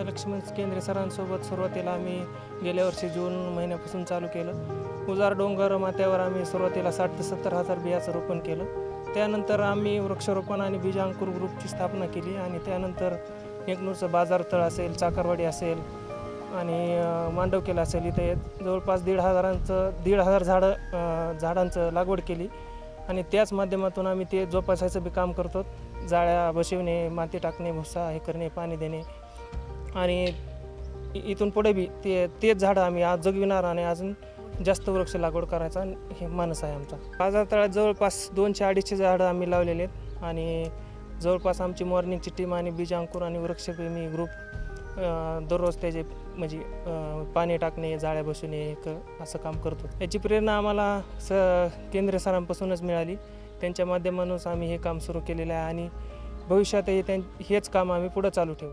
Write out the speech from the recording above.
लक्ष्मण केंद्रे सरांसोबत सुरुवातीला आम्ही गेल्या वर्षी जून महिन्यापासून चालू केलं। उजार डोंगर माथ्यावर आम्ही सुरुवातीला 60 ते 70 हजार बियाचं रोपण केलं। त्यानंतर आम्ही वृक्षारोपण आणि बीज अंकुर ग्रुपची स्थापना केली आणि त्यानंतर नेकनूरचं बाजारतळ असेल, चाकरवाडी असेल आणि मांडवकेला असेल, इथे जवळपास 1,500 झाडांचं लागवड केली आणि त्याच माध्यमातून आम्ही ते जोपासायचं बी काम करतो। जाळ्या बसवणे, माती टाकणे, भुसा हे करणे, पाणी देणे आणि इथून पुढे बी तेच झाडं आम्ही आज जगविणार आणि अजून जास्त वृक्ष लागवड करायचा हे मानस आहे आमचा। बाजारतळात जवळपास 200-250 झाडं आम्ही लावलेले आहेत आणि जवळपास आमची मॉर्निंगची टीम आणि बीज अंकुर आणि वृक्षप्रेमी ग्रुप दररोज त्याचे म्हणजे पाणी टाकणे, जाळ्या बसवणे असं काम करतो। याची प्रेरणा आम्हाला केंद्रे सरांपासूनच मिळाली। त्यांच्या माध्यमातून आम्ही हे काम सुरू केलेलं आहे आणि भविष्यातही हेच काम आम्ही पुढे चालू ठेवू।